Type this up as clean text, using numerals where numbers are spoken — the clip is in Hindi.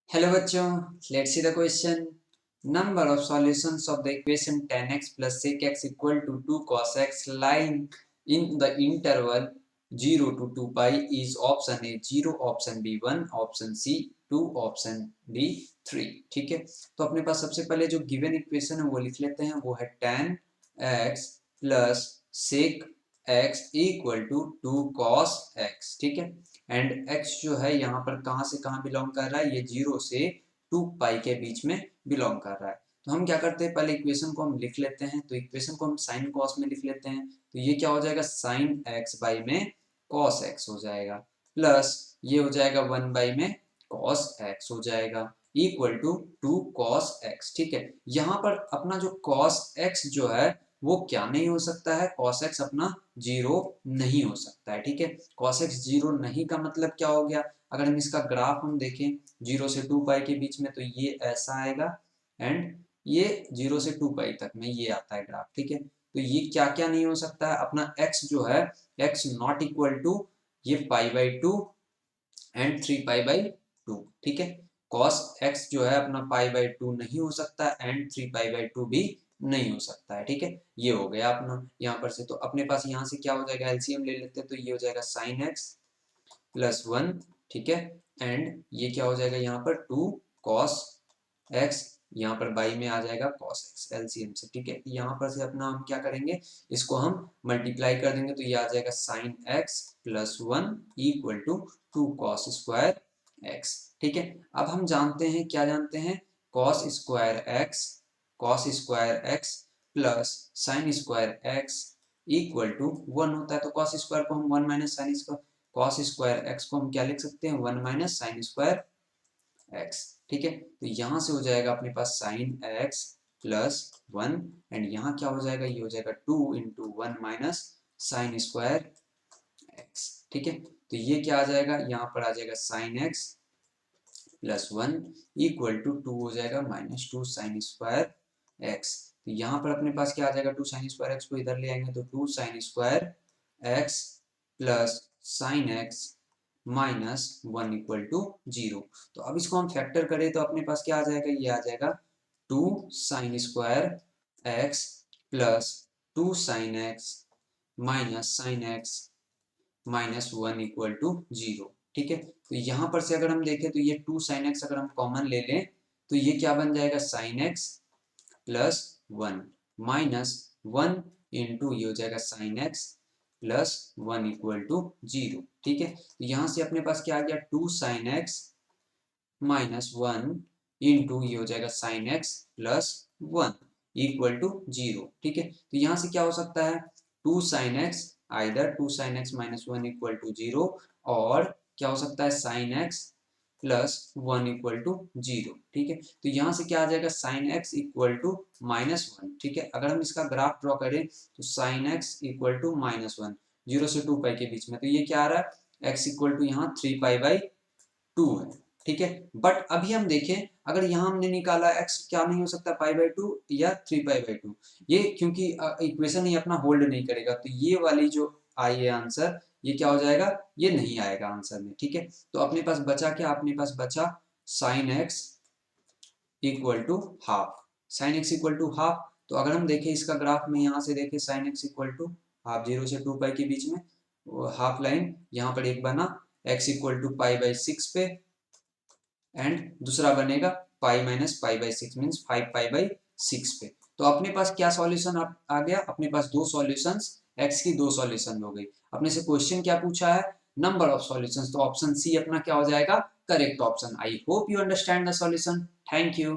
हेलो बच्चों, let's see the question. Number of solutions of the equation 10x plus sec x equal to 2 cos x lying in the interval 0 to 2 pi is option A 0, option B 1, option C 2, option D 3। ठीक है, तो अपने पास सबसे पहले जो गिवन इक्वेशन है वो लिख लेते हैं। वो है 10x plus sec x equal to 2 cos x। ठीक है, एंड x जो है यहाँ पर कहाँ से कहाँ बिलोंग कर रहा है, ये 0 से 2 पाई के बीच में बिलोंग कर रहा है। तो हम क्या करते हैं, पहले इक्वेशन को हम लिख लेते हैं। तो इक्वेशन को हम साइन कॉस में लिख लेते हैं। तो ये क्या हो जाएगा, साइन एक्स बाई में कॉस एक्स हो जाएगा, प्लस ये हो जाएगा 1 बाई में कॉस एक्स हो जाएगा, इक्वल टू 2 कॉस एक्स। ठीक है, यहाँ पर अपना जो कॉस एक्स जो है वो क्या नहीं हो सकता है, कॉस एक्स अपना 0 नहीं हो सकता है। ठीक है, cos x 0 नहीं का मतलब क्या हो गया, अगर हम इसका ग्राफ हम देखें 0 से 2 पाई के बीच में, तो ये ऐसा आएगा एंड ये 0 से 2 पाई तक में ये आता है ग्राफ। ठीक है, तो ये क्या क्या नहीं हो सकता है, अपना x जो है x नॉट इक्वल टू ये pi by 2 and 3 pi by 2। ठीक है, cos x जो है अपना पाई बाई 2 नहीं हो सकता एंड 3 पाई बाई 2 भी नहीं हो सकता है। ठीक है, ये हो गया अपना यहाँ पर से। तो अपने पास यहाँ से क्या हो जाएगा, एलसीएम ले लेते हैं। तो ये हो जाएगा साइन एक्स प्लस 1। ठीक है, एंड ये क्या हो जाएगा यहाँ पर 2 कॉस एक्स, यहाँ पर बाई में आ जाएगा कॉस एक्स एलसीएम से। ठीक है, यहाँ पर से अपना हम क्या करेंगे, इसको हम मल्टीप्लाई कर देंगे। तो ये आ जाएगा sine x plus 1 equal to 2 cos square x. ठीक है, अब हम जानते हैं, क्या जानते हैं, cos square x plus sine square x equal to 1 होता है। तो कॉस स्क्वायर को हम 1 minus sine square, cos square x को हम क्या लिख सकते हैं, 1 माइनस साइन स्क्वायर एक्स। ठीक है, तो यहाँ से हो जाएगा अपने पास साइन एक्स प्लस 1 एंड यहाँ क्या हो जाएगा, ये हो जाएगा 2 into 1 minus sine square x. ठीक है, तो ये क्या आ जाएगा, यहाँ पर आ जाएगा sine x plus 1 equal to 2 हो जाएगा माइनस 2 साइन स्क्वायर एक्स। तो यहाँ पर अपने पास क्या आ जाएगा, 2 साइन स्क्वायर एक्स को इधर ले आएंगे तो 2 sine square x plus sine x minus 1 equal to 0। तो अब इसको हम फैक्टर करें तो अपने पास क्या आ जाएगा, ये आ जाएगा 2 sine square x plus 2 sine x minus sine x minus 1 equal to 0। ठीक है, तो यहाँ पर से अगर हम देखें तो ये 2 साइन एक्स अगर हम कॉमन ले लें तो ये क्या बन जाएगा, sine x plus 1 minus 1 into ये हो जाएगा sine x plus 1 equal to 0। ठीक है, तो यहाँ से अपने पास क्या आ गया, 2 साइन एक्स माइनस 1 इंटू ये हो जाएगा sine x plus 1 equal to 0। ठीक है, तो यहाँ से क्या हो सकता है, 2 sine x, either 2 sine x minus 1 equal to 0, और क्या हो सकता है sine x plus 1 equal to 0। ठीक है, तो यहाँ से क्या आ जाएगा, sine x equal to minus 1। ठीक है, अगर हम इसका ग्राफ ड्रॉ करें तो sine x equal to minus 1, 0 से 2 पाई के बीच में, तो ये क्या आ रहा है, एक्स इक्वल टू यहाँ 3 पाई बाई 2 है। ठीक है, बट अभी हम देखें, अगर यहाँ हमने निकाला x क्या नहीं हो सकता, पाई बाई 2 या 3 पाई बाई 2, ये क्योंकि इक्वेशन ही अपना होल्ड नहीं करेगा, तो ये वाली जो आई है आंसर, ये क्या हो जाएगा, ये नहीं आएगा आंसर में। ठीक है, तो अपने पास बचा क्या, अपने पास बचा sine x equal to half, sine x equal to half. तो अगर हम देखें इसका ग्राफ में, यहाँ से देखें sine x equal to half, 0 से 2 पाई के बीच में हाफ लाइन यहाँ पर एक बना, x equal to pi by 6 पे, एंड दूसरा बनेगा pi minus pi by 6 means 5 pi by 6 पे। तो अपने पास क्या सॉल्यूशन आ गया, अपने पास दो सॉल्यूशंस, x की दो सॉल्यूशन हो गई। अपने से क्वेश्चन क्या पूछा है, नंबर ऑफ सॉल्यूशंस, तो ऑप्शन सी अपना क्या हो जाएगा, correct option. I hope you understand the solution. Thank you.